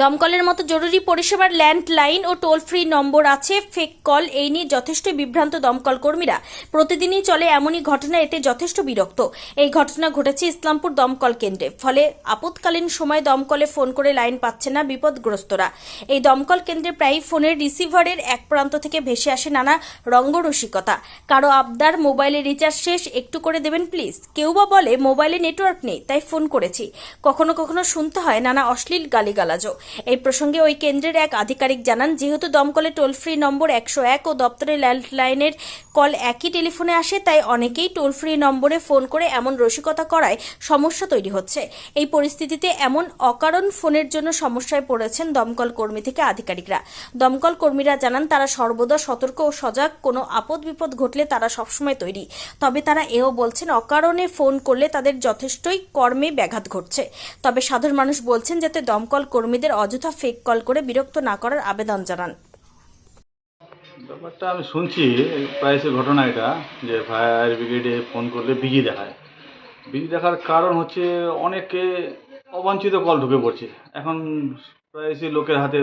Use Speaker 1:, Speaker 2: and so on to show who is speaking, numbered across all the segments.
Speaker 1: দমকলের মতো জরুরি পরিষেবার ল্যান্ডলাইন ও টোল ফ্রি নম্বর আছে, ফেক কল এই নিয়ে যথেষ্ট বিভ্রান্ত দমকল কর্মীরা। প্রতিদিনই চলে এমনই ঘটনা, এতে যথেষ্ট বিরক্ত। এই ঘটনা ঘটেছে ইসলামপুর দমকল কেন্দ্রে। ফলে আপৎকালীন সময় দমকলে ফোন করে লাইন পাচ্ছে না বিপদগ্রস্তরা। এই দমকল কেন্দ্রে প্রায় ফোনের রিসিভারের এক প্রান্ত থেকে ভেসে আসে নানা রঙ্গরসিকতা। কারো আবদার, মোবাইলে রিচার্জ শেষ, একটু করে দেবেন প্লিজ। কেউ বা বলে মোবাইলে নেটওয়ার্ক নেই তাই ফোন করেছি। কখনো কখনো শুনতে হয় নানা অশ্লীল গালিগালাজও। এই প্রসঙ্গে ওই কেন্দ্রের এক আধিকারিক জানান, যেহেতু দমকলে টোল ফ্রি নম্বর 101 ও দপ্তরের ল্যান্ডলাইনের কল একই টেলিফোনে আসে, তাই অনেকেই টোল ফ্রি নম্বরে ফোন করে এমন রসিকতা করায় সমস্যা তৈরি হচ্ছে। এই পরিস্থিতিতে এমন অকারণ ফোনের জন্য সমস্যায় পড়েছেন দমকল কর্মী থেকে আধিকারিকরা। দমকল কর্মীরা জানান, তারা সর্বদা সতর্ক ও সজাগ। কোনো আপদ বিপদ ঘটলে তারা সবসময় তৈরি। তবে তারা এও বলছেন, অকারণে ফোন করলে তাদের যথেষ্টই কর্মে ব্যাঘাত ঘটছে। তবে সাধারণ মানুষ বলছেন যাতে দমকল কর্মীদের অযথা ফেক কল করে বিরক্ত না করার আবেদন জানান।
Speaker 2: ব্যাপারটা আমি শুনছি প্রায় সে ঘটনা এটা, যে ফায়ার ব্রিগেডে ফোন করলে বিজি দেখায়। বিজি দেখার কারণ হচ্ছে অনেকে অবাঞ্ছিত কল ঢুকে পড়ছে। এখন প্রায় সে লোকের হাতে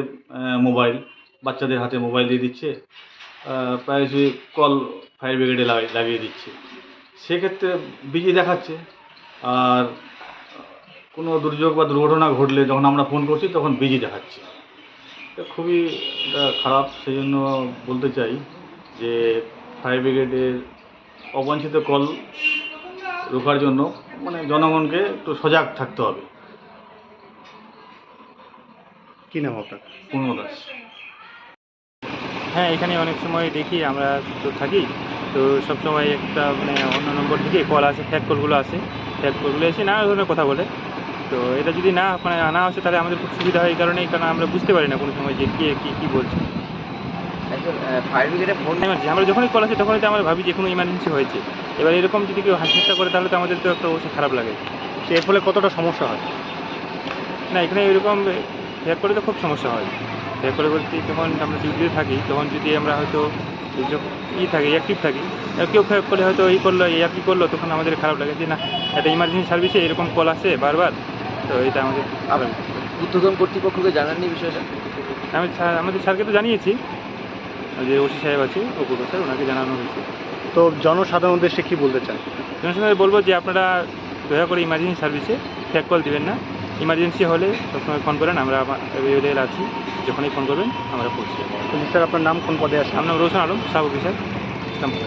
Speaker 2: মোবাইল, বাচ্চাদের হাতে মোবাইল দিয়ে দিচ্ছে, প্রায় সে কল ফায়ার ব্রিগেডে লাগিয়ে দিচ্ছে। সেক্ষেত্রে বিজি দেখাচ্ছে। আর কোনো দুর্যোগ বা দুর্ঘটনা ঘটলে যখন আমরা ফোন করছি তখন বিজি দেখাচ্ছে। এটা খুবই খারাপ। সেই জন্য বলতে চাই যে ফায়ার ব্রিগেডের অবাঞ্ছিত কল রোখার জন্য জনগণকে একটু সজাগ থাকতে হবে।
Speaker 3: কী নাম আপনার?
Speaker 2: পূর্ণ দাস।
Speaker 4: হ্যাঁ, এখানে অনেক সময় দেখি আমরা তো থাকি, তো সবসময় একটা অন্য নম্বর থেকে কল আসে, ফ্যাক কলগুলো আসে। ফ্যাক কলগুলো এসে নানা ধরনের কথা বলে। তো এটা যদি না আনা আসে তাহলে আমাদের খুব সুবিধা হয়, এই কারণেই, কারণ আমরা বুঝতে পারি না কোনো সময় যে কে কী বলছে।
Speaker 3: ফায়ার ব্রিগেডে ফোন
Speaker 4: আমরা যখনই কল আসে তখনই তো আমরা ভাবি যে কোনো ইমার্জেন্সি হয়েছে। এবার এরকম যদি কেউ চেষ্টা করে তাহলে তো আমাদের তো একটা অবশ্যই খারাপ লাগে।
Speaker 3: এর ফলে কতটা সমস্যা হয়?
Speaker 4: না, এখানে এরকম ফ্যাক করে তো খুব সমস্যা হয়। ফ্যাক করে বলতে, যখন আমরা ডিউটিতে থাকি তখন যদি আমরা হয়তো থাকি, অ্যাক্টিভ থাকি, কেউ ফ্যাক করলে হয়তো করলো কী করলো, তখন আমাদের খারাপ লাগে যে না, একটা ইমার্জেন্সি সার্ভিসে এরকম কল আসে বারবার। তো এটা আমাদের
Speaker 3: ঊর্ধ্বতন কর্তৃপক্ষকে জানাননি বিষয়টা?
Speaker 4: আমাদের স্যারকে তো জানিয়েছি, যে ওসি সাহেব আছে, অপূর্ব স্যার, ওনাকে জানানো হয়েছে।
Speaker 3: তো জনসাধারণ উদ্দেশ্যে কী বলতে চান?
Speaker 4: জনসাধারণ বলবো যে আপনারা দয়া করে ইমার্জেন্সি সার্ভিসে ফ্যাক কল দেবেন না। ইমার্জেন্সি হলে সবসময় ফোন করেন, আমরা অ্যাভেলেবল আছি। যখনই ফোন করবেন আমরা পৌঁছে যাবো।
Speaker 3: স্যার, আপনার নাম, কোন পদে আছে?
Speaker 4: আমার নাম রোশন আলম, সাব অফিসার, ইসলামপুর।